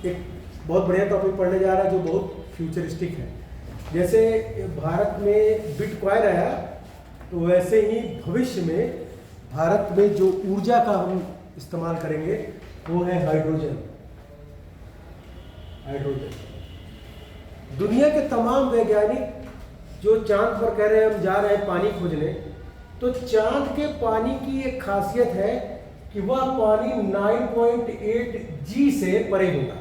एक बहुत बढ़िया टॉपिक पढ़ने जा रहा है जो बहुत फ्यूचरिस्टिक है। जैसे भारत में बिटकॉइन आया, तो वैसे ही भविष्य में भारत में जो ऊर्जा का हम इस्तेमाल करेंगे वो है हाइड्रोजन। दुनिया के तमाम वैज्ञानिक जो चांद पर कह रहे हैं हम जा रहे हैं पानी खोजने, तो चांद के पानी की एक खासियत है कि वह पानी 9.8 G से परे होगा।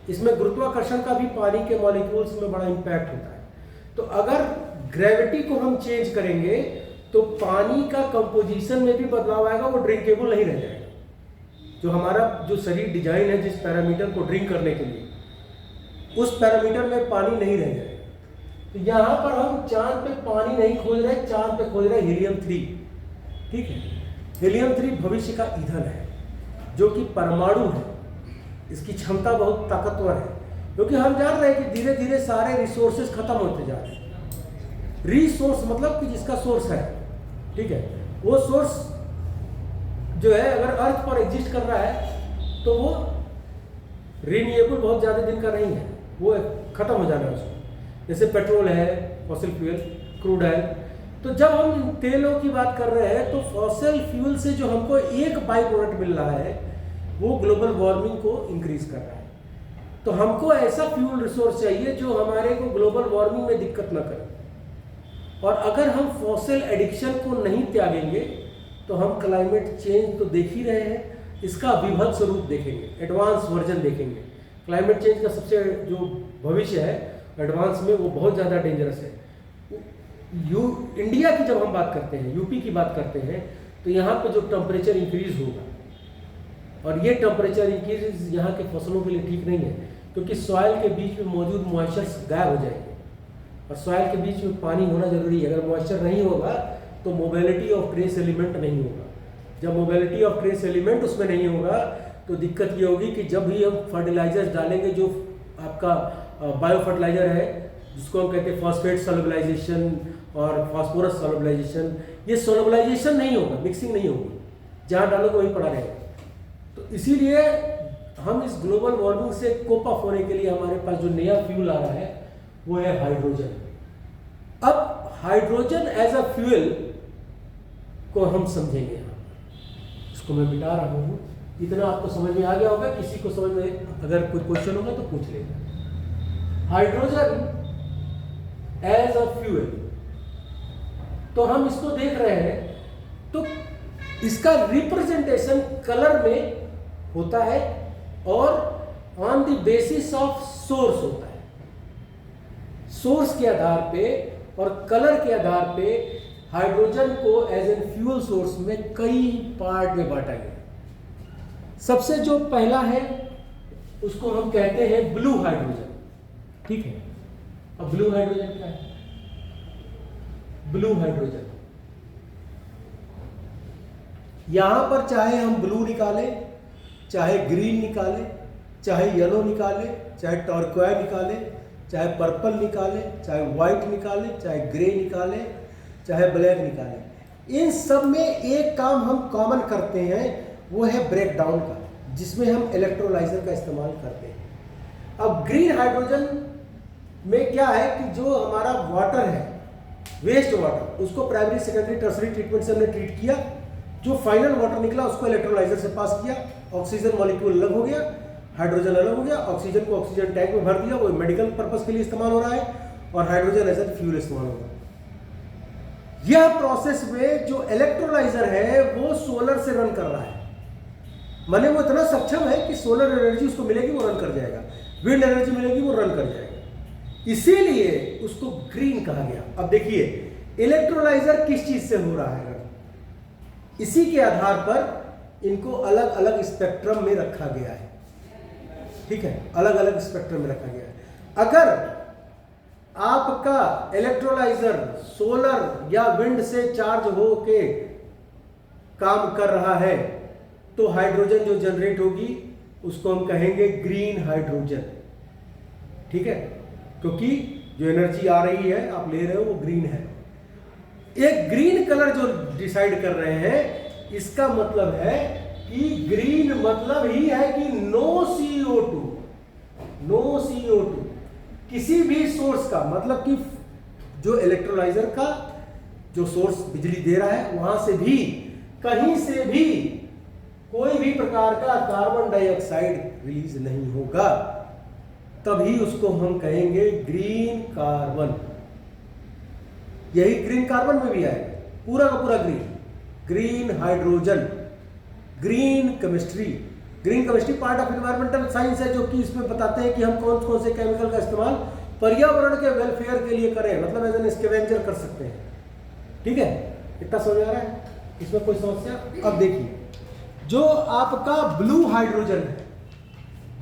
इसमें गुरुत्वाकर्षण का भी पानी के मॉलिक्यूल्स में बड़ा इंपैक्ट होता है। तो अगर ग्रेविटी को हम चेंज करेंगे तो पानी का कंपोजिशन में भी बदलाव आएगा, वो ड्रिंकेबल नहीं रह जाएगा। जो हमारा जो शरीर डिजाइन है जिस पैरामीटर को ड्रिंक करने के लिए, उस पैरामीटर में पानी नहीं रह जाएगा। तो यहाँ पर हम चांद पे पानी नहीं खोज रहे, चांद पे खोज रहे हीलियम-3। ठीक है, हीलियम-3 भविष्य का ईंधन है जो कि परमाणु है। इसकी क्षमता बहुत ताकतवर है, क्योंकि हम जान रहे हैं कि धीरे धीरे सारे रिसोर्सेज खत्म होते जा रहे हैं। रिसोर्स मतलब कि जिसका सोर्स है, ठीक है, वो सोर्स जो है अगर अर्थ पर एग्जिस्ट कर रहा है तो वो रिन्यूएबल बहुत ज़्यादा दिन का नहीं है, वो खत्म हो जाना है उसको। जैसे पेट्रोल है, फॉसिल फ्यूल, क्रूड ऑयल। तो जब हम तेलों की बात कर रहे हैं तो फॉसिल फ्यूल से जो हमको एक बाई प्रोडक्ट मिल रहा है वो ग्लोबल वार्मिंग को इंक्रीज कर रहा है। तो हमको ऐसा फ्यूल रिसोर्स चाहिए जो हमारे को ग्लोबल वार्मिंग में दिक्कत न करे। और अगर हम फॉसिल एडिक्शन को नहीं त्यागेंगे तो हम क्लाइमेट चेंज तो देख ही रहे हैं, इसका विभत्स रूप देखेंगे, एडवांस वर्जन देखेंगे। क्लाइमेट चेंज का सबसे जो भविष्य है एडवांस में, वो बहुत ज़्यादा डेंजरस है। इंडिया की जब हम बात करते हैं, यूपी की बात करते हैं, तो यहाँ पे जो टेम्परेचर इंक्रीज होगा, और ये टेम्परेचर इंक्रीज यहाँ के फसलों के लिए ठीक नहीं है, क्योंकि सॉइल के बीच में मौजूद मॉइस्चर्स गायब हो जाएंगे। और सॉइल के बीच में पानी होना जरूरी है। अगर मॉइस्चर नहीं होगा तो मोबिलिटी ऑफ ट्रेस एलिमेंट नहीं होगा। जब मोबिलिटी ऑफ ट्रेस एलिमेंट उसमें नहीं होगा तो दिक्कत ये होगी कि जब भी हम फर्टिलाइजर्स डालेंगे, जो आपका बायो फर्टिलाइजर है जिसको हम कहते हैं फॉस्फेट सॉल्युबलाइजेशन और फास्फोरस सॉल्युबलाइजेशन, ये सॉल्युबलाइजेशन नहीं होगा, मिक्सिंग नहीं होगी, जहाँ डालोगे वहीं पड़ा रहेगा। तो इसीलिए हम इस ग्लोबल वार्मिंग से कोप अप होने के लिए हमारे पास जो नया फ्यूल आ रहा है वो है हाइड्रोजन। अब हाइड्रोजन एज अ फ्यूल को हम समझेंगे। इसको मैं बिता रहा हूँ, इतना आपको समझ में आ गया होगा। किसी को समझ में अगर कोई क्वेश्चन होगा तो पूछ लेगा। हाइड्रोजन एज अ फ्यूल, तो हम इसको देख रहे हैं, तो इसका रिप्रेजेंटेशन कलर में होता है और on the basis of source होता है। सोर्स के आधार पे और कलर के आधार पे हाइड्रोजन को एज एन फ्यूल सोर्स में कई पार्ट में बांटा गया। सबसे जो पहला है उसको हम कहते हैं ब्लू हाइड्रोजन। ठीक है, अब ब्लू हाइड्रोजन क्या है? ब्लू हाइड्रोजन, यहां पर चाहे हम ब्लू निकालें, चाहे ग्रीन निकालें, चाहे येलो निकालें, चाहे टर्क्वाइज निकालें, चाहे पर्पल निकालें, चाहे व्हाइट निकालें, चाहे ग्रे निकालें, चाहे ब्लैक निकालें, इन सब में एक काम हम कॉमन करते हैं, वो है ब्रेकडाउन का, जिसमें हम इलेक्ट्रोलाइजर का इस्तेमाल करते हैं। अब ग्रीन हाइड्रोजन में क्या है कि जो हमारा वाटर है, वेस्ट वाटर, उसको प्राइमरी सेकेंडरी टर्सरी ट्रीटमेंट से हमने ट्रीट किया, जो फाइनल वाटर निकला उसको इलेक्ट्रोलाइजर से पास किया, ऑक्सीजन मॉलिक्यूल अलग हो गया, हाइड्रोजन अलग हो गया, ऑक्सीजन को ऑक्सीजन टैंक में भर दिया, वो मेडिकल पर्पस के लिए इस्तेमाल हो रहा है, और हाइड्रोजन एज ए फ्यूल इस्तेमाल होगा। यह प्रोसेस में जो इलेक्ट्रोलाइजर है वो सोलर से रन कर रहा है, माने वो इतना सक्षम है कि सोलर एनर्जी उसको मिलेगी वो रन कर जाएगा, विंड एनर्जी मिलेगी वो रन कर जाएगा, इसीलिए उसको ग्रीन कहा गया। अब देखिए इलेक्ट्रोलाइजर किस चीज से हो रहा है, इसी के आधार पर इनको अलग अलग स्पेक्ट्रम में रखा गया है। ठीक है, अलग अलग स्पेक्ट्रम में रखा गया है। अगर आपका इलेक्ट्रोलाइजर सोलर या विंड से चार्ज होके काम कर रहा है तो हाइड्रोजन जो जनरेट होगी उसको हम कहेंगे ग्रीन हाइड्रोजन। ठीक है, क्योंकि जो एनर्जी आ रही है आप ले रहे हो वो ग्रीन है। एक ग्रीन कलर जो डिसाइड कर रहे हैं, इसका मतलब है कि ग्रीन मतलब ही है कि नो CO2, नो CO2, किसी भी सोर्स का, मतलब कि जो इलेक्ट्रोलाइजर का जो सोर्स बिजली दे रहा है वहां से भी, कहीं से भी कोई भी प्रकार का कार्बन डाइऑक्साइड रिलीज नहीं होगा, तभी उसको हम कहेंगे ग्रीन कार्बन। यही ग्रीन कार्बन में भी आएगा, पूरा का पूरा green. Green hydrogen, green chemistry. Green chemistry part of environmental science है, जो कि इसमें बताते हैं कि हम कौन कौन से केमिकल का इस्तेमाल पर्यावरण के वेलफेयर के लिए करें, मतलब एज एन स्कैवेंजर कर सकते हैं। ठीक है, इतना समझ आ रहा है? इसमें कोई समस्या? अब देखिए, जो आपका ब्लू हाइड्रोजन है,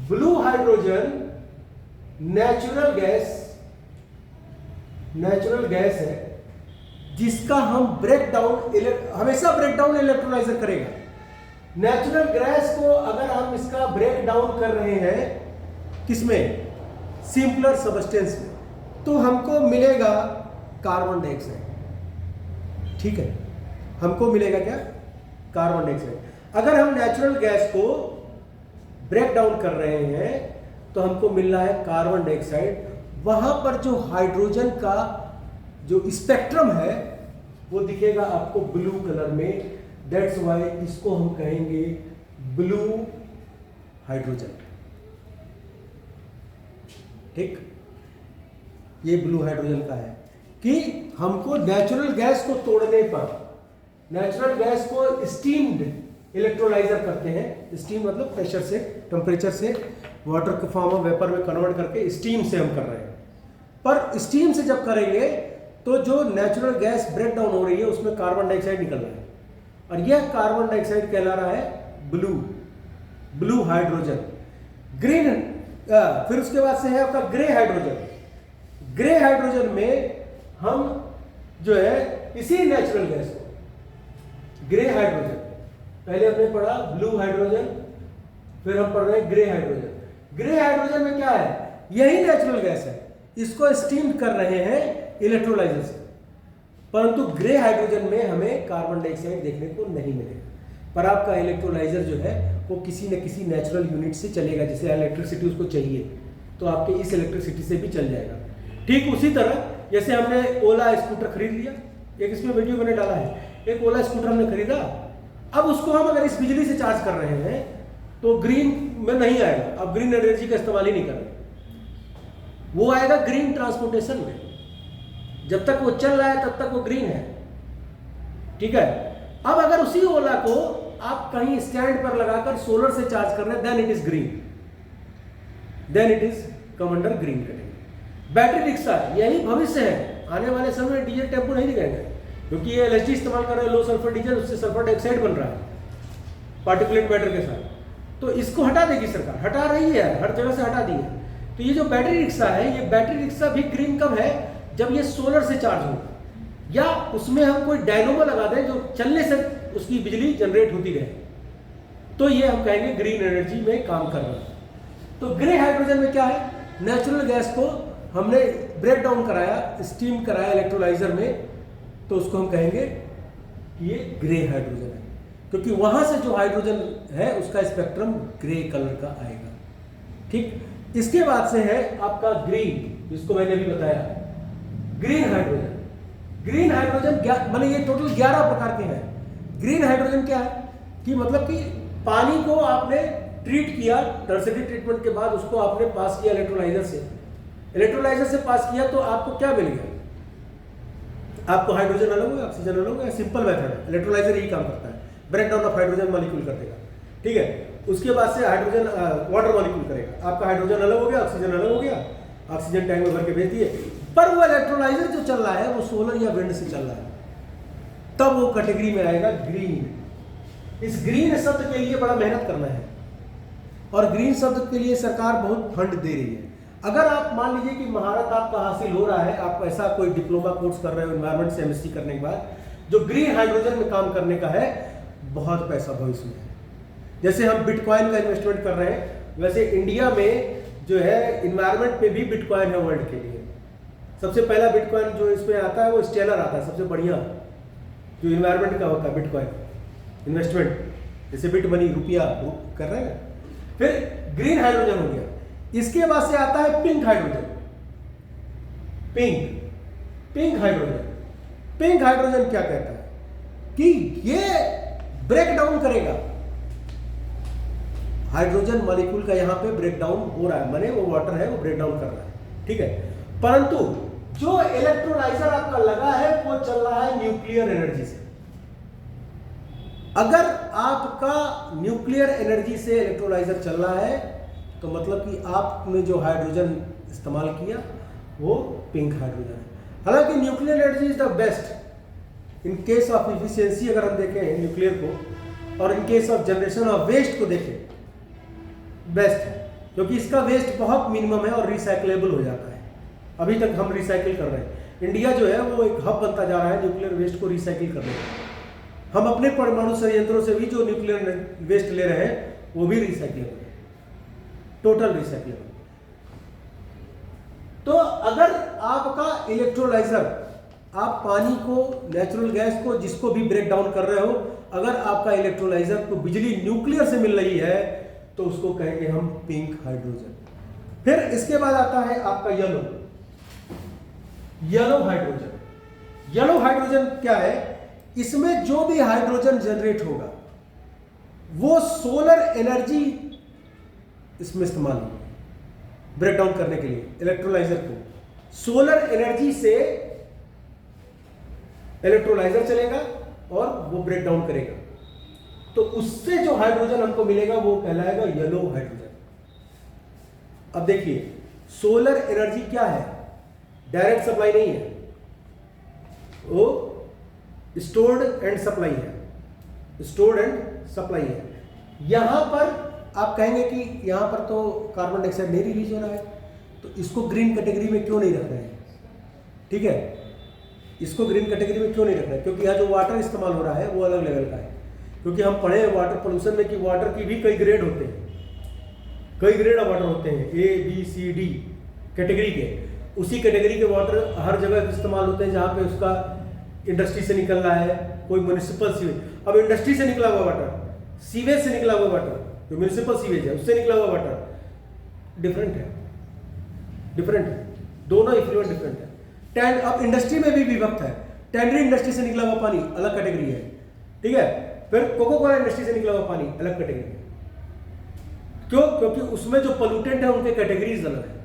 ब्लू हाइड्रोजन नेचुरल गैस है, जिसका हम हमेशा ब्रेकडाउन इलेक्ट्रोलाइजर करेगा। नेचुरल गैस को अगर हम इसका ब्रेकडाउन कर रहे हैं किसमें? सिंपलर सब्सटेंस में, तो हमको मिलेगा कार्बन डाइऑक्साइड। ठीक है, हमको मिलेगा क्या? Carbon dioxide. अगर हम नेचुरल गैस को ब्रेक डाउन कर रहे हैं तो हमको मिल रहा है कार्बन डाइऑक्साइड। वहां पर जो हाइड्रोजन का जो स्पेक्ट्रम है वो दिखेगा आपको ब्लू कलर में। दैट्स वाई इसको हम कहेंगे ब्लू हाइड्रोजन। ठीक, ये ब्लू हाइड्रोजन का है कि हमको नेचुरल गैस को तोड़ने पर, नेचुरल गैस को स्टीम्ड इलेक्ट्रोलाइजर करते हैं। स्टीम मतलब प्रेशर से, टेम्परेचर से वाटर के फॉर्म ऑफ वेपर में कन्वर्ट करके स्टीम से हम कर रहे हैं। पर स्टीम से जब करेंगे तो जो नेचुरल गैस ब्रेक डाउन हो रही है उसमें कार्बन डाइऑक्साइड निकल रहा है, और यह कार्बन डाइऑक्साइड कहला रहा है ब्लू हाइड्रोजन। ग्रीन, फिर उसके बाद से है आपका ग्रे हाइड्रोजन। ग्रे हाइड्रोजन में हम जो है इसी नेचुरल गैस को, ग्रे हाइड्रोजन, पहले हमने पढ़ा ब्लू हाइड्रोजन, फिर हम पढ़ रहे हैं ग्रे हाइड्रोजन। ग्रे हाइड्रोजन में क्या है? यही नेचुरल गैस है, इसको स्टीम कर रहे हैं इलेक्ट्रोलाइजर से, परंतु ग्रे हाइड्रोजन में हमें कार्बन डाइऑक्साइड देखने को नहीं मिलेगा। पर आपका इलेक्ट्रोलाइजर जो है वो किसी न किसी नेचुरल यूनिट से चलेगा, जैसे इलेक्ट्रिसिटी उसको चाहिए तो आपके इस इलेक्ट्रिसिटी से भी चल जाएगा। ठीक उसी तरह जैसे हमने ओला स्कूटर खरीद लिया, एक इसमें वीडियो मैंने डाला है, एक ओला स्कूटर हमने खरीदा, अब उसको हम अगर इस बिजली से चार्ज कर रहे हैं तो ग्रीन में नहीं आएगा, अब ग्रीन एनर्जी का इस्तेमाल ही नहीं कर रहे, वो आएगा ग्रीन ट्रांसपोर्टेशन में। जब तक वो चल रहा है तब तक वो ग्रीन है। ठीक है, अब अगर उसी ओला को आप कहीं स्टैंड पर लगाकर सोलर से चार्ज कर रहे हैं, then it is green, then it is come under green category. Battery rickshaw यही भविष्य है, आने वाले समय में डीजल टेम्पो नहीं दिखाएंगे, क्योंकि ये एलएचडी इस्तेमाल कर रहे हैं, लो सल्फर डीजल, उससे सल्फर डाइऑक्साइड बन रहा है पार्टिकुलेट मैटर के साथ। तो इसको हटा देगी सरकार, हटा रही है, हर जगह से हटा दी है। तो ये जो बैटरी रिक्शा है, ये बैटरी रिक्शा भी ग्रीन कब है? जब ये सोलर से चार्ज हो, या उसमें हम कोई डायनोमो लगा दें जो चलने से उसकी बिजली जनरेट होती रहे, तो ये हम कहेंगे ग्रीन एनर्जी में काम कर रहा है। तो ग्रे हाइड्रोजन में क्या है? नेचुरल गैस को हमने ब्रेक डाउन कराया, स्टीम कराया इलेक्ट्रोलाइजर में, तो उसको हम कहेंगे ये ग्रे हाइड्रोजन है, क्योंकि वहां से जो हाइड्रोजन है उसका स्पेक्ट्रम ग्रे कलर का आएगा। ठीक, इसके बाद से है आपका ग्रीन, जिसको मैंने भी बताया ग्रीन हाइड्रोजन। ग्रीन हाइड्रोजन मतलब ये टोटल 11 प्रकार के हैं। ग्रीन हाइड्रोजन क्या है कि मतलब कि पानी को आपने ट्रीट किया, टर्सरी ट्रीटमेंट के बाद उसको आपने पास किया इलेक्ट्रोलाइजर से, इलेक्ट्रोलाइजर से पास किया तो आपको क्या मिल गया? आपको हाइड्रोजन अलग होगा, ऑक्सीजन अलग होगा। सिंपल मेथड है, इलेक्ट्रोलाइजर यही काम करता है, break down of hydrogen molecule कर देगा। ठीक है, उसके बाद से हाइड्रोजन वाटर मॉलिक्यूल करेगा, आपका हाइड्रोजन अलग हो गया, ऑक्सीजन अलग हो गया, ऑक्सीजन टैंक में भर के भेज दिए। पर वो इलेक्ट्रोलाइजर जो चल रहा है वो सोलर या विंड से चल रहा है, तब वो कैटेगरी में आएगा ग्रीन। इस ग्रीन शब्द के लिए बड़ा मेहनत करना है, और ग्रीन शब्द के लिए सरकार बहुत फंड दे रही है। अगर आप मान लीजिए कि महारत आपका हासिल हो रहा है, आप ऐसा कोई डिप्लोमा कोर्स कर रहे हो एनवायरमेंट से एमएससी करने के बाद, जो ग्रीन हाइड्रोजन में काम करने का है, बहुत पैसा भविष्य में है। जैसे हम बिटकॉइन का इन्वेस्टमेंट कर रहे हैं, वैसे इंडिया में जो है इन्वायरमेंट में भी बिटकॉइन है वर्ल्ड के लिए। सबसे पहला बिटकॉइन जो इसमें आता है वो स्टेलर आता है, सबसे बढ़िया जो इन्वायरमेंट का होता है बिटकॉइन इन्वेस्टमेंट, जैसे बिट मनी रुपया कर रहे हैं। फिर ग्रीन हाइड्रोजन हो गया, इसके बाद से आता है pink hydrogen. Pink hydrogen, pink hydrogen क्या कहता है कि ये ब्रेक डाउन करेगा, हाइड्रोजन मॉलिक्यूल का यहां पे ब्रेक डाउन हो रहा है, माने वो वाटर है वो ब्रेक डाउन कर रहा है, ठीक है। परंतु जो इलेक्ट्रोलाइजर आपका लगा है वो चल रहा है न्यूक्लियर एनर्जी से। अगर आपका न्यूक्लियर एनर्जी से इलेक्ट्रोलाइजर चल रहा है तो मतलब कि आपने जो हाइड्रोजन इस्तेमाल किया वो पिंक हाइड्रोजन है। हालांकि nuclear energy is the best in case of efficiency, अगर हम देखें न्यूक्लियर को, और in case of generation of waste को देखें, बेस्ट है, क्योंकि इसका वेस्ट बहुत मिनिमम है और रिसाइकलेबल हो जाता है। अभी तक हम रिसाइकिल कर रहे हैं, इंडिया जो है वो एक हब बनता जा रहा है न्यूक्लियर वेस्ट को रिसाइकिल करने का। हम अपने परमाणु संयंत्रों से भी जो न्यूक्लियर वेस्ट ले रहे हैं वो भी रिसाइकलेबल है, टोटल रिसाइकलेबल। तो अगर आपका इलेक्ट्रोलाइजर, आप पानी को, नेचुरल गैस को, जिसको भी ब्रेक डाउन कर रहे हो, अगर आपका इलेक्ट्रोलाइजर को बिजली न्यूक्लियर से मिल रही है तो उसको कहेंगे हम पिंक हाइड्रोजन। फिर इसके बाद आता है आपका येलो हाइड्रोजन। येलो हाइड्रोजन क्या है, इसमें जो भी हाइड्रोजन जनरेट होगा वो सोलर एनर्जी इसमें इस्तेमाल होगी ब्रेक डाउन करने के लिए। इलेक्ट्रोलाइजर को सोलर एनर्जी से इलेक्ट्रोलाइजर चलेगा और वो ब्रेक डाउन करेगा, तो उससे जो हाइड्रोजन हमको मिलेगा वो कहलाएगा येलो हाइड्रोजन। अब देखिए सोलर एनर्जी क्या है, डायरेक्ट सप्लाई नहीं है, वो स्टोर्ड एंड सप्लाई है, स्टोर्ड एंड सप्लाई है। यहां पर आप कहेंगे कि यहां पर तो कार्बन डाइऑक्साइड नहीं रिलीज हो रहा है, तो इसको ग्रीन कैटेगरी में क्यों नहीं रख रहे हैं, ठीक है, इसको ग्रीन कैटेगरी में क्यों नहीं रख रहे हैं, क्योंकि यहाँ जो वाटर इस्तेमाल हो रहा है वो अलग लेवल का है। क्योंकि हम पढ़े हैं वाटर पोल्यूशन में कि वाटर की भी कई ग्रेड होते हैं, कई ग्रेड ऑफ वाटर होते हैं, ABCD कैटेगरी के। उसी कैटेगरी के वाटर हर जगह इस्तेमाल होते हैं जहाँ पे उसका इंडस्ट्री से निकल रहा है, कोई म्यूनिसिपल सीवेज। अब इंडस्ट्री से निकला हुआ वाटर, सीवेज से निकला हुआ वाटर, जो म्यूनिसिपल सीवेज है उससे निकला हुआ वाटर डिफरेंट है, डिफरेंट है, दोनों इफ्लुएंट डिफरेंट है। अब इंडस्ट्री में भी विभक्त है, टेंडरी इंडस्ट्री से निकला हुआ पानी अलग कैटेगरी है, ठीक है। फिर कोको कोला इंडस्ट्री से निकला हुआ पानी अलग कैटेगरी है। क्यों? क्योंकि उसमें जो पोल्यूटेंट है उनके कैटेगरीज अलग है।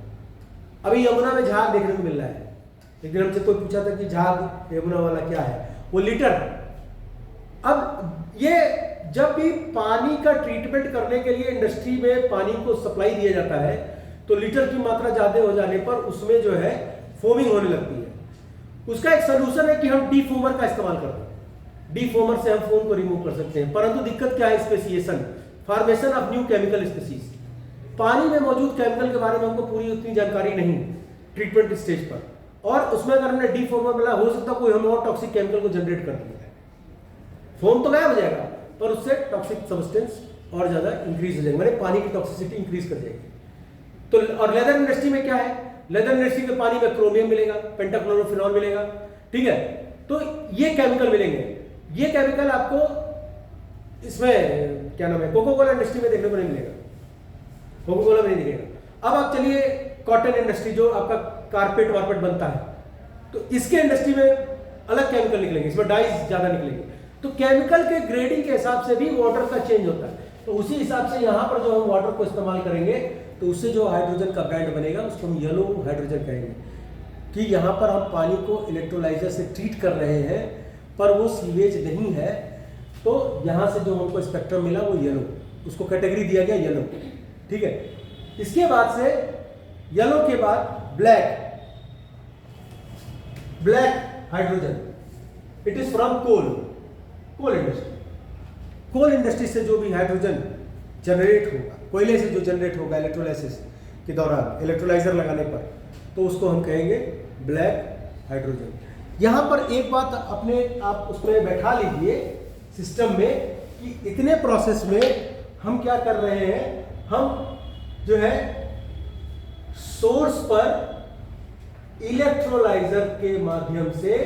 अभी यमुना में झाग देखने को मिल रहा है, एक दिन हमसे कोई पूछा था कि झाग यमुना वाला क्या है, वो लीटर। अब ये जब भी पानी का ट्रीटमेंट करने के लिए इंडस्ट्री में पानी को सप्लाई दिया जाता है तो लीटर की मात्रा ज्यादा हो जाने पर उसमें जो है फोमिंग होने लगती है। उसका एक सोल्यूशन है कि हम डीफोमर का इस्तेमाल करते हैं, डीफोमर से हम फोम को रिमूव कर सकते हैं। परंतु दिक्कत क्या है, speciation, formation of new chemical species. पानी में मौजूद केमिकल के बारे में हमको पूरी उतनी जानकारी नहीं ट्रीटमेंट स्टेज पर, और उसमें अगर हमने डीफोमर मिला, हो सकता कोई हम और टॉक्सिक केमिकल को जनरेट कर दिया है, फोम तो गायब हो जाएगा पर उससे टॉक्सिक सब्सटेंस और ज्यादा इंक्रीज हो जाएगा, माने पानी की टॉक्सिसिटी इंक्रीज कर जाएगी। तो और लेदर इंडस्ट्री में क्या है, लेदर इंडस्ट्री के पानी में क्रोमियम मिलेगा, पेंटाक्लोरोफिनॉल मिलेगा, ठीक है। तो ये केमिकल मिलेंगे, ये केमिकल आपको इसमें क्या नाम है कोको कोला इंडस्ट्री में देखने को नहीं मिलेगा, कोको कोला में नहीं दिखेगा। अब आप चलिए कॉटन इंडस्ट्री जो आपका कारपेट वारपेट बनता है, तो इसके इंडस्ट्री में अलग केमिकल निकलेंगे, इसमें डाइज ज्यादा निकलेंगे। तो केमिकल के ग्रेडिंग के हिसाब से भी वाटर का चेंज होता है। तो उसी हिसाब से यहाँ पर जो हम वाटर को इस्तेमाल करेंगे तो उससे जो हाइड्रोजन का बैंड बनेगा उसको हम येलो हाइड्रोजन कहेंगे, कि यहाँ पर हम पानी को इलेक्ट्रोलाइजर से ट्रीट कर रहे हैं पर वो सीवेज नहीं है, तो यहाँ से जो हमको स्पेक्ट्रम मिला वो येलो, उसको कैटेगरी दिया गया येलो, ठीक है। इसके बाद से येलो के बाद black, black hydrogen, it is from coal industry. Coal industry से जो भी हाइड्रोजन जनरेट होगा, कोयले से जो जनरेट होगा इलेक्ट्रोलाइसिस के दौरान, इलेक्ट्रोलाइजर लगाने पर, तो उसको हम कहेंगे ब्लैक हाइड्रोजन। यहां पर एक बात अपने आप उसमें बैठा लीजिए सिस्टम में कि इतने प्रोसेस में हम क्या कर रहे हैं, हम जो है सोर्स पर इलेक्ट्रोलाइजर के माध्यम से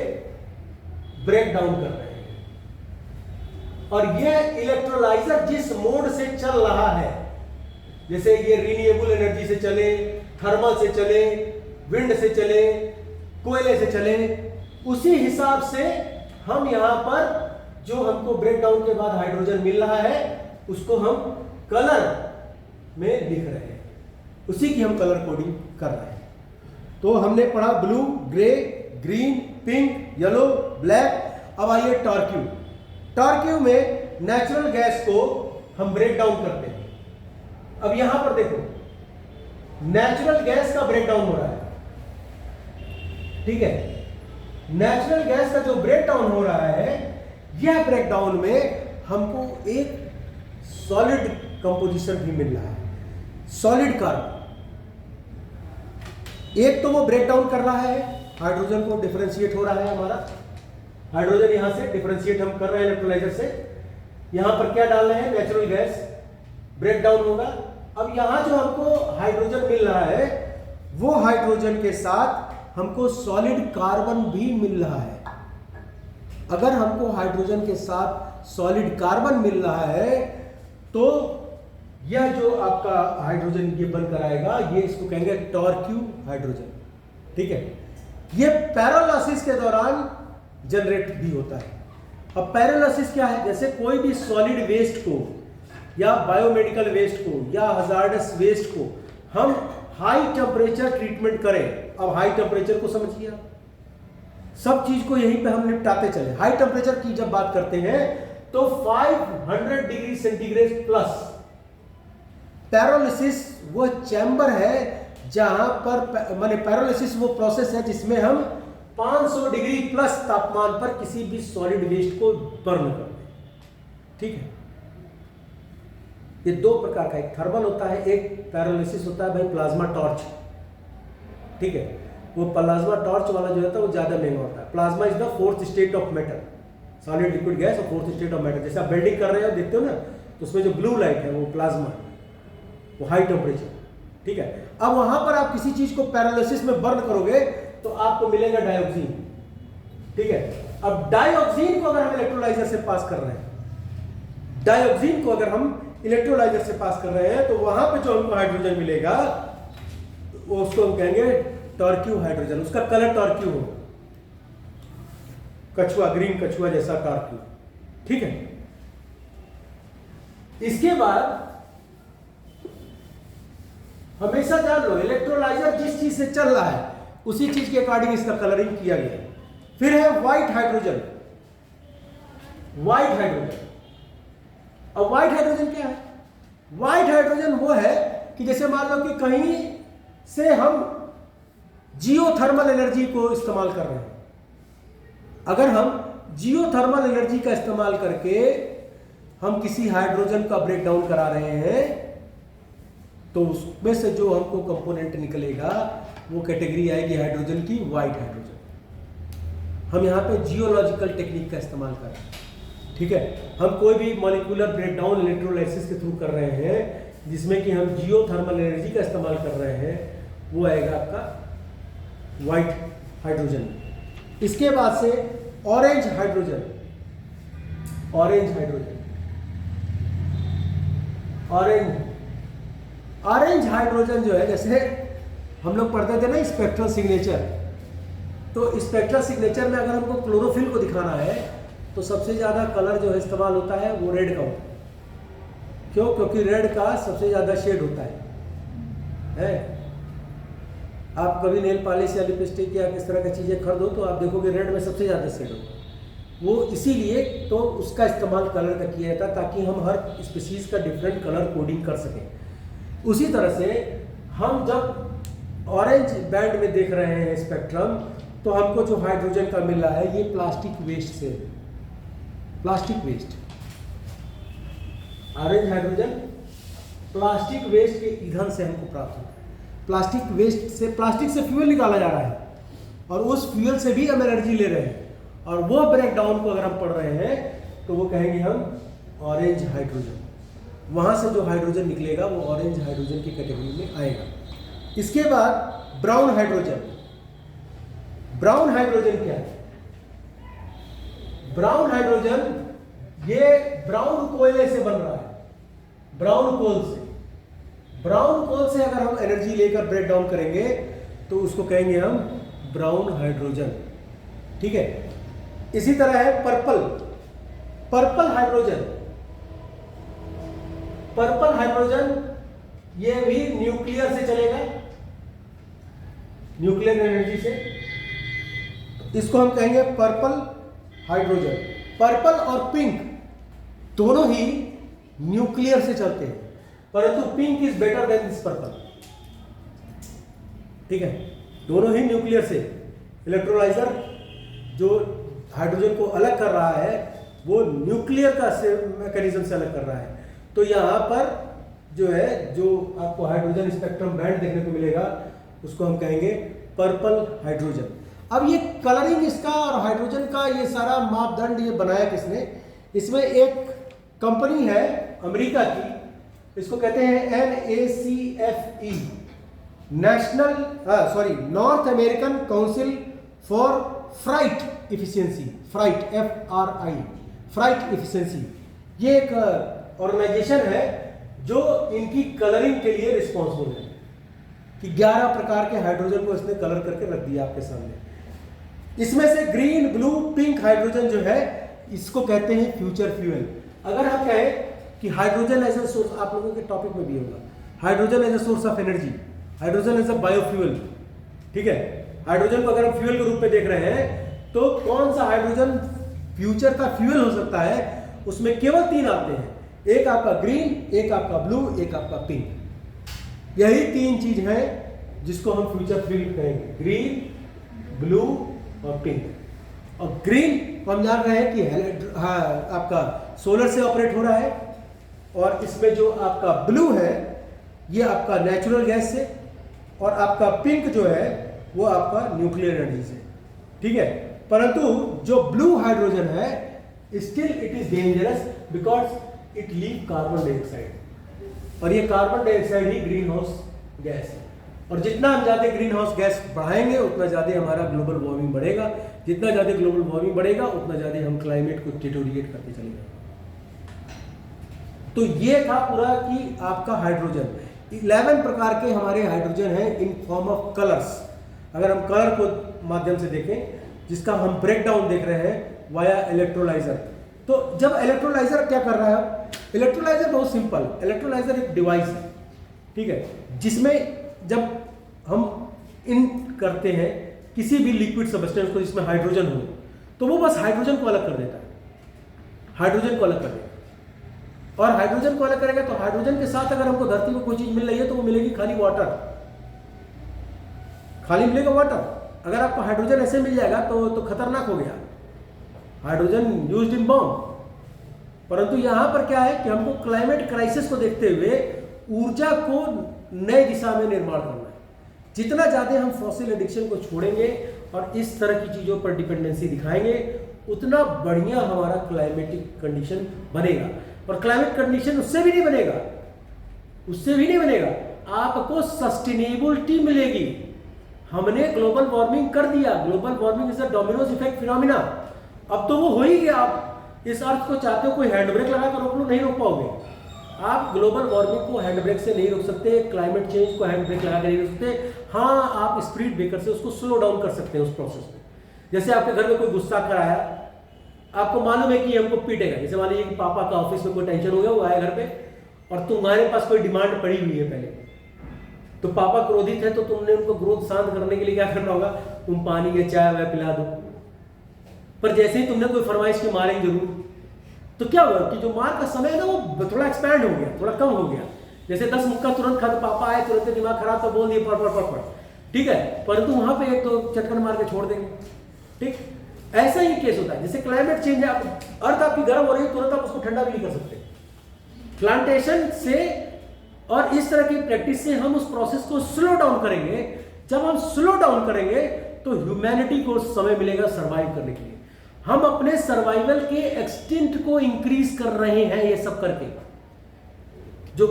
ब्रेक डाउन कर रहे हैं, और यह इलेक्ट्रोलाइजर जिस मोड से चल रहा है जैसे ये रिन्यूएबल एनर्जी से चले, थर्मल से चले, विंड से चले, कोयले से चले, उसी हिसाब से हम यहाँ पर जो हमको ब्रेक डाउन के बाद हाइड्रोजन मिल रहा है उसको हम कलर में लिख रहे हैं, उसी की हम कलर कोडिंग कर रहे हैं। तो हमने पढ़ा blue, grey, green, pink, yellow, black. अब आइए टॉर्क्यू। टॉर्क्यू में नेचुरल गैस को हम ब्रेक डाउन करते हैं। अब यहां पर देखो, नेचुरल गैस का ब्रेक डाउन हो रहा है, ठीक है। नेचुरल गैस का जो ब्रेक डाउन हो रहा है, यह ब्रेक डाउन में हमको एक सॉलिड कंपोजिशन भी मिल रहा है, सॉलिड कार्बन। एक तो वो ब्रेक डाउन कर रहा है, हाइड्रोजन को डिफरेंशिएट हो रहा है हमारा, हाइड्रोजन यहां से डिफरेंशिएट हम कर रहे हैं इलेक्ट्रोलाइजर से। यहां पर क्या डाल रहे हैं, नेचुरल गैस, ब्रेक डाउन होगा। अब यहां जो हमको हाइड्रोजन मिल रहा है, वो हाइड्रोजन के साथ हमको सॉलिड कार्बन भी मिल रहा है। अगर हमको हाइड्रोजन के साथ सॉलिड कार्बन मिल रहा है तो यह जो आपका हाइड्रोजन ये बनकर आएगा, ये इसको कहेंगे टॉर्क्यू हाइड्रोजन, ठीक है। ये पैरोलाइसिस के दौरान जनरेट भी होता है। अब पैरोलाइसिस क्या है, जैसे कोई भी सॉलिड वेस्ट को या बायोमेडिकल वेस्ट को या हजार्डस वेस्ट को हम हाई टेम्परेचर ट्रीटमेंट करें। अब हाई टेम्परेचर को समझिए, सब चीज को यहीं पे हम निपटाते चले। हाई टेम्परेचर की जब बात करते हैं तो 500 डिग्री सेंटीग्रेड प्लस। पैरोलिसिस वो चैम्बर है जहां पर, माने पैरोलिसिस वो प्रोसेस है जिसमें हम 500 डिग्री प्लस तापमान पर किसी भी सॉलिड वेस्ट को बर्न करते हैं, ठीक है। ये दो प्रकार का, एक थर्मल होता है, एक पैरोलिसिस होता है भाई प्लाज्मा टॉर्च, ठीक है। वो प्लाज्मा टॉर्च वाला जो होता है वो ज्यादा महंगा होता है। Plasma is the fourth state of matter, solid liquid gas और फोर्थ स्टेट ऑफ मैटर। जैसे आप वेल्डिंग कर रहे हो देखते हो ना, तो उसमें जो ब्लू लाइट है वो प्लाज्मा, वो हाई टेम्परेचर, ठीक है। अब वहां पर आप किसी चीज को पैरोलिसिस में बर्न करोगे तो आपको मिलेगा डाइऑक्सीन, ठीक है। अब डाइऑक्सीन को अगर हम इलेक्ट्रोलाइजर से पास कर रहे हैं, डाइऑक्सीन को अगर हम इलेक्ट्रोलाइजर से पास कर रहे हैं तो वहां पे जो हमको हाइड्रोजन मिलेगा वो उसको हम कहेंगे टॉर्क्यू हाइड्रोजन। उसका कलर टॉर्क्यू हो, कछुआ, ग्रीन कछुआ जैसा टॉर्क्यू, ठीक है। इसके बाद हमेशा जान लो, इलेक्ट्रोलाइजर जिस चीज से चल रहा है उसी चीज के अकॉर्डिंग इसका कलरिंग किया गया। फिर है व्हाइट हाइड्रोजन। व्हाइट हाइड्रोजन, अब व्हाइट हाइड्रोजन क्या है? व्हाइट हाइड्रोजन वो है कि जैसे मान लो कि कहीं से हम जियोथर्मल एनर्जी को इस्तेमाल कर रहे हैं। अगर हम जियोथर्मल एनर्जी का इस्तेमाल करके हम किसी हाइड्रोजन का ब्रेक डाउन करा रहे हैं तो उसमें से जो हमको कंपोनेंट निकलेगा वो कैटेगरी आएगी हाइड्रोजन की, व्हाइट हाइड्रोजन। हम यहाँ पे जियोलॉजिकल टेक्निक का इस्तेमाल कर रहे हैं, ठीक है। हम कोई भी मॉलिक्यूलर ब्रेकडाउन इलेक्ट्रोलाइसिस के थ्रू कर रहे हैं जिसमें कि हम जियोथर्मल एनर्जी का इस्तेमाल कर रहे हैं, वो आएगा आपका व्हाइट हाइड्रोजन। इसके बाद से orange hydrogen. Orange hydrogen, orange hydrogen जो है, जैसे हम लोग पढ़ते थे ना स्पेक्ट्रल सिग्नेचर, तो स्पेक्ट्रल सिग्नेचर में अगर हमको क्लोरोफिल को दिखाना है तो सबसे ज्यादा कलर जो है इस्तेमाल होता है वो रेड का होता है। क्यों? क्योंकि रेड का सबसे ज्यादा शेड होता है। आप कभी नेल पॉलिश या लिपस्टिक या किस तरह की चीजें खरीदो तो आप देखोगे रेड में सबसे ज्यादा शेड होता है। वो इसीलिए तो उसका इस्तेमाल कलर का किया जाता है ताकि हम हर स्पीसीज का डिफरेंट कलर कोडिंग कर सकें। उसी तरह से हम जब ऑरेंज बैंड में देख रहे हैं स्पेक्ट्रम, तो हमको जो हाइड्रोजन का मिल रहा है ये प्लास्टिक वेस्ट से, plastic waste. Orange hydrogen plastic waste के ईंधन से हमको प्राप्त होता है। प्लास्टिक वेस्ट से, प्लास्टिक से फ्यूल निकाला जा रहा है और उस फ्यूल से भी हम एनर्जी ले रहे हैं, और वो ब्रेक डाउन को अगर हम पढ़ रहे हैं तो वो कहेंगे हम ऑरेंज हाइड्रोजन। वहां से जो हाइड्रोजन निकलेगा वो ऑरेंज हाइड्रोजन की कैटेगरी में आएगा। इसके बाद ब्राउन हाइड्रोजन। ब्राउन हाइड्रोजन क्या है? ब्राउन हाइड्रोजन ये ब्राउन कोयले से बन रहा है, ब्राउन कोल से। ब्राउन कोल से अगर हम एनर्जी लेकर ब्रेक डाउन करेंगे तो उसको कहेंगे हम ब्राउन हाइड्रोजन। ठीक है, इसी तरह है पर्पल हाइड्रोजन। पर्पल हाइड्रोजन ये भी न्यूक्लियर से चलेगा, न्यूक्लियर एनर्जी से, इसको हम कहेंगे पर्पल हाइड्रोजन। पर्पल और पिंक दोनों ही न्यूक्लियर से चलते हैं, परंतु pink is better than this purple. ठीक है, दोनों ही न्यूक्लियर से। इलेक्ट्रोलाइजर जो हाइड्रोजन को अलग कर रहा है वो न्यूक्लियर का मैकेनिज्म से अलग कर रहा है। तो यहां पर जो है, जो आपको हाइड्रोजन स्पेक्ट्रम बैंड देखने को मिलेगा उसको हम कहेंगे पर्पल हाइड्रोजन। अब ये कलरिंग इसका और हाइड्रोजन का ये सारा मापदंड ये बनाया किसने? इसमें एक कंपनी है अमेरिका की, इसको कहते हैं NACFE, North American Council for freight efficiency, freight efficiency. ये एक ऑर्गेनाइजेशन है जो इनकी कलरिंग के लिए रिस्पॉन्सिबल है कि 11 प्रकार के हाइड्रोजन को इसने कलर करके रख दिया आपके सामने। इसमें से ग्रीन, ब्लू, पिंक हाइड्रोजन जो है इसको कहते हैं फ्यूचर फ्यूल। अगर हम कहें कि हाइड्रोजन एज ए सोर्स, आप लोगों के टॉपिक में भी होगा, hydrogen as a source of energy, hydrogen as a biofuel. ठीक है, हाइड्रोजन को अगर हम फ्यूल के रूप में देख रहे हैं तो कौन सा हाइड्रोजन फ्यूचर का फ्यूल हो सकता है? उसमें केवल 3 आते हैं, एक आपका ग्रीन, एक आपका ब्लू, एक आपका पिंक। यही 3 चीज है जिसको हम फ्यूचर फ्यूल कहेंगे, ग्रीन, ब्लू और पिंक। और ग्रीन को हम जान रहे हैं कि आपका सोलर से ऑपरेट हो रहा है, और इसमें जो आपका ब्लू है ये आपका नेचुरल गैस से, और आपका पिंक जो है वो आपका न्यूक्लियर एनर्जी से। ठीक है, परंतु जो ब्लू हाइड्रोजन है still it is dangerous because it leave carbon dioxide, और ये कार्बन डाइऑक्साइड ही ग्रीन हाउस गैस है। और जितना हम ज्यादा ग्रीन हाउस गैस बढ़ाएंगे उतना ज्यादा हमारा ग्लोबल वार्मिंग बढ़ेगा, जितना ज्यादा ग्लोबल वार्मिंग बढ़ेगा उतना ज्यादा हम क्लाइमेट को डिटोरिएट करते चलेंगे। तो ये था पूरा कि आपका हाइड्रोजन 11 प्रकार के हमारे हाइड्रोजन हैं इन फॉर्म ऑफ कलर्स। अगर हम कलर को माध्यम से देखें, जिसका हम ब्रेकडाउन देख रहे हैं वाया इलेक्ट्रोलाइजर। तो जब इलेक्ट्रोलाइजर क्या कर रहा है? इलेक्ट्रोलाइजर बहुत सिंपल, इलेक्ट्रोलाइजर एक डिवाइस है, ठीक है, जिसमें जब हम इन करते हैं किसी भी लिक्विड सब्सटेंस को जिसमें हाइड्रोजन हो, तो वो बस हाइड्रोजन को अलग कर देता है, हाइड्रोजन को अलग कर देगा। और हाइड्रोजन को अलग करेगा तो हाइड्रोजन के साथ अगर हमको धरती में कोई चीज मिल रही है तो वो मिलेगी खाली वाटर, खाली मिलेगा वाटर। अगर आपको हाइड्रोजन ऐसे मिल जाएगा तो खतरनाक हो गया, हाइड्रोजन यूज्ड इन बॉम्ब। परंतु यहां पर क्या है कि हमको क्लाइमेट क्राइसिस को देखते हुए ऊर्जा को नई दिशा में निर्माण करना है। जितना ज्यादा हम फॉसिल एडिक्शन को छोड़ेंगे और इस तरह की चीजों पर डिपेंडेंसी दिखाएंगे उतना बढ़िया हमारा क्लाइमेटिक कंडीशन बनेगा। और क्लाइमेट कंडीशन उससे भी नहीं बनेगा, उससे भी नहीं बनेगा, आपको सस्टेनेबिलिटी मिलेगी। हमने ग्लोबल वार्मिंग कर दिया, global warming is a Domino's effect phenomena. अब तो वो हो ही गया। आप इस अर्थ को चाहते हो कोई हैंड ब्रेक लगाकर रोक लो, नहीं रोक पाओगे। आप ग्लोबल वार्मिंग को हैंड ब्रेक से नहीं रोक सकते, क्लाइमेट चेंज को हैंड ब्रेक लगा कर नहीं रोक सकते। हाँ, आप स्पीड ब्रेकर से उसको स्लो डाउन कर सकते हैं उस प्रोसेस में। जैसे आपके घर में कोई गुस्सा कराया, आपको मालूम है कि हमको पीटेगा। जैसे मान लीजिए कि पापा का ऑफिस में कोई टेंशन हो गया, वो आया घर पे और तुम्हारे पास कोई डिमांड पड़ी हुई है पहले, तो पापा क्रोधित है तो तुमने उनको क्रोध शांत करने के लिए क्या करना होगा? तुम पानी या चाय वह पिला दो। पर जैसे ही तुमने कोई फरमाइश की मारेंगे जरूर, तो क्या हुआ कि जो मार का समय है ना वो थोड़ा एक्सपैंड हो गया, थोड़ा कम हो गया। जैसे 10 मुक्का तुरंत खा, पापा आए तुरंत दिमाग खराब था, बोल दिए पढ़ पढ़ पढ़ पढ़, ठीक है, परंतु वहां पे एक तो चटकन मार के छोड़ देंगे। ठीक, ऐसा ही केस होता है। जैसे क्लाइमेट चेंज है, अर्थ आपकी गर्म हो रही है, तुरंत आप उसको ठंडा भी नहीं कर सकते। प्लांटेशन से और इस तरह की प्रैक्टिस से हम उस प्रोसेस को स्लो डाउन करेंगे। जब हम स्लो डाउन करेंगे तो ह्यूमैनिटी को समय मिलेगा सर्वाइव करने के लिए। हम अपने सर्वाइवल के एक्सटेंट को इंक्रीज कर रहे हैं ये सब करके। जो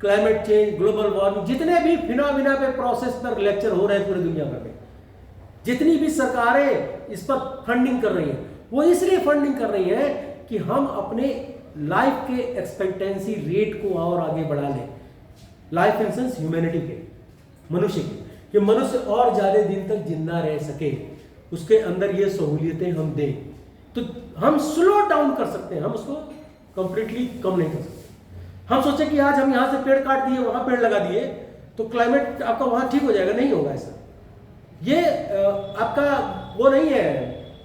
क्लाइमेट चेंज, ग्लोबल वार्मिंग, जितने भी फिनोमिना पे प्रोसेस पर लेक्चर हो रहे हैं पूरी दुनिया भर में, जितनी भी सरकारें इस पर फंडिंग कर रही हैं, वो इसलिए फंडिंग कर रही हैं कि हम अपने लाइफ के एक्सपेक्टेंसी रेट को और आगे बढ़ा लें। लाइफ इंसेंस ह्यूमैनिटी के, मनुष्य के, कि मनुष्य और ज़्यादा दिन तक जिंदा रह सके, उसके अंदर ये सहूलियतें हम दें, तो हम स्लो डाउन कर सकते हैं, हम उसको कंप्लीटली कम नहीं कर सकते। हम सोचे कि आज हम यहाँ से पेड़ काट दिए, वहाँ पेड़ लगा दिए, तो क्लाइमेट आपका वहाँ ठीक हो जाएगा, नहीं होगा ऐसा। ये आपका वो नहीं है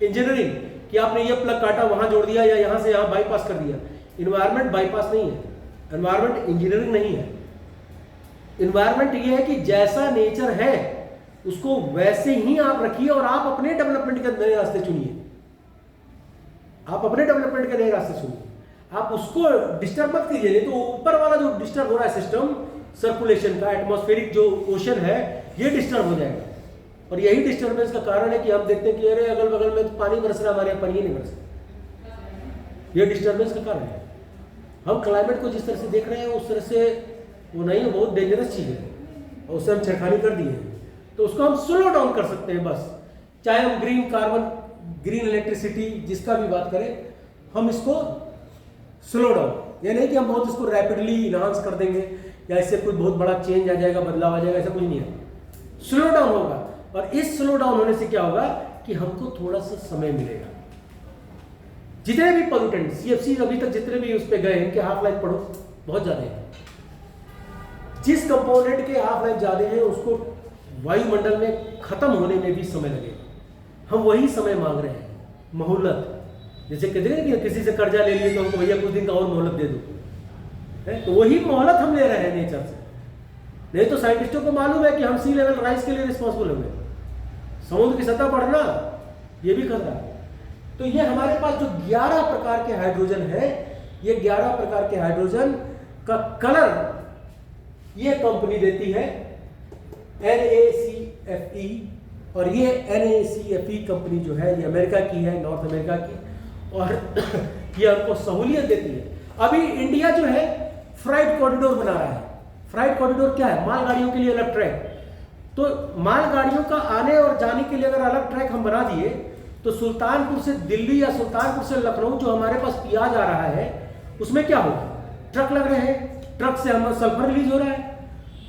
इंजीनियरिंग कि आपने ये प्लग काटा वहाँ जोड़ दिया या यहाँ से यहाँ बाईपास कर दिया। इन्वायरमेंट बाईपास नहीं है, इन्वायरमेंट इंजीनियरिंग नहीं है। इन्वायरमेंट ये है कि जैसा नेचर है उसको वैसे ही आप रखिए और आप अपने डेवलपमेंट के नए रास्ते चुनिए, आप अपने डेवलपमेंट के नए रास्ते चुनिए, आप उसको डिस्टर्ब मत कीजिए। नहीं तो ऊपर वाला जो डिस्टर्ब हो रहा है सिस्टम सर्कुलेशन का, एटमॉस्फेरिक जो ओशन है, ये डिस्टर्ब हो जाएगा। और यही डिस्टर्बेंस का कारण है कि हम देखते हैं कि अरे अगल बगल में तो पानी बरस रहा है, हमारे यहाँ पानी नहीं बरस रहा। ये डिस्टर्बेंस का कारण है। हम क्लाइमेट को जिस तरह से देख रहे हैं उस तरह से वो नहीं है, बहुत डेंजरस चीज़ है और उससे हम छेड़खानी कर दिए हैं। तो उसको हम स्लो डाउन कर सकते हैं बस, चाहे हम ग्रीन कार्बन, ग्रीन इलेक्ट्रिसिटी, जिसका भी बात करें, हम इसको स्लो डाउन, ये नहीं कि हम बहुत इसको रैपिडली इनहांस कर देंगे या इससे कोई बहुत बड़ा चेंज आ जाएगा, बदलाव आ जाएगा, ऐसा कुछ नहीं है। स्लो डाउन होगा और इस स्लो डाउन होने से क्या होगा कि हमको थोड़ा सा समय मिलेगा। जितने भी पोल्यूटेंट सीएफसी अभी तक जितने भी उस पर गए, इनके हाफ लाइफ पढ़ो, बहुत ज्यादा है। जिस कंपोनेंट के हाफ लाइफ ज्यादा है उसको वायुमंडल में खत्म होने में भी समय लगेगा। हम वही समय मांग रहे हैं, मोहलत। जैसे कहते हैं कि किसी से कर्जा ले लिए तो हमको भैया कुछ दिन का और मोहलत दे दो, तो वही मोहलत हम ले रहे हैं नेचर से। नहीं तो साइंटिस्टों को मालूम है कि हम सी लेवल राइज के लिए रिस्पॉन्सिबल होंगे, समुद्र की सतह बढ़ना ये भी खतरा है। तो ये हमारे पास जो 11 प्रकार के हाइड्रोजन है, ये 11 प्रकार के हाइड्रोजन का कलर ये कंपनी देती है NACFE, और ये NACFE कंपनी जो है ये अमेरिका की है, नॉर्थ अमेरिका की, और ये हमको सहूलियत देती है। अभी इंडिया जो है फ्राइट कॉरिडोर बना रहा है। फ्राइट कॉरिडोर क्या है? मालगाड़ियों के लिए अलग ट्रैक। तो मालगाड़ियों का आने और जाने के लिए अगर अलग ट्रैक हम बना दिए तो सुल्तानपुर से दिल्ली या सुल्तानपुर से लखनऊ जो हमारे पास पिया जा रहा है उसमें क्या होगा? ट्रक लग रहे हैं, ट्रक से हम सल्फर रिलीज हो रहा है,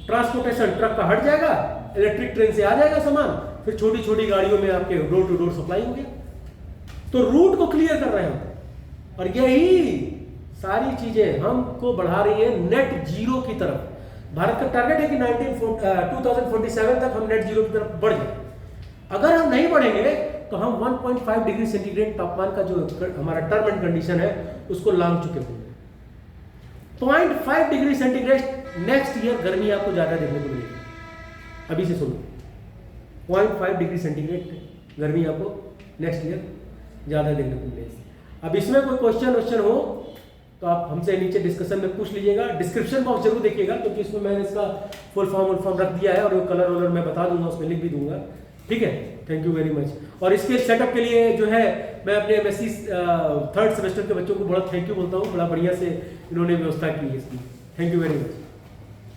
ट्रांसपोर्टेशन ट्रक का हट जाएगा, इलेक्ट्रिक ट्रेन से आ जाएगा सामान, फिर छोटी छोटी गाड़ियों में आपके डोर टू डोर सप्लाई हो गया। तो रूट को क्लियर कर रहे हैं और यही सारी चीजें हमको बढ़ा रही है नेट जीरो की तरफ। भारत का टारगेट है कि 2047 तक हम नेट जीरो की तरफ बढ़ जाए। अगर हम नहीं बढ़ेंगे तो हम 1.5 डिग्री सेंटीग्रेड तापमान का जो हमारा टर्म एंड कंडीशन है उसको लांग चुके होंगे। 0.5 डिग्री सेंटीग्रेड नेक्स्ट ईयर गर्मी आपको ज्यादा देखने को मिलेगी। अभी से सुनो, 0.5 डिग्री सेंटीग्रेड गर्मी आपको नेक्स्ट ईयर ज्यादा देखने को मिलेगी। अब इसमें कोई क्वेश्चन हो तो आप हमसे नीचे डिस्कशन में पूछ लीजिएगा। डिस्क्रिप्शन बॉक्स जरूर देखिएगा क्योंकि इसमें मैंने इसका फुल फॉर्म रख दिया है और वो कलर वलर मैं बता दूंगा, उसमें लिख भी दूंगा। ठीक है, थैंक यू वेरी मच। और इसके सेटअप के लिए जो है मैं अपने MSc 3rd सेमेस्टर के बच्चों को बड़ा थैंक यू बोलता हूँ, बड़ा बढ़िया से इन्होंने व्यवस्था की है इसकी। Thank you very much.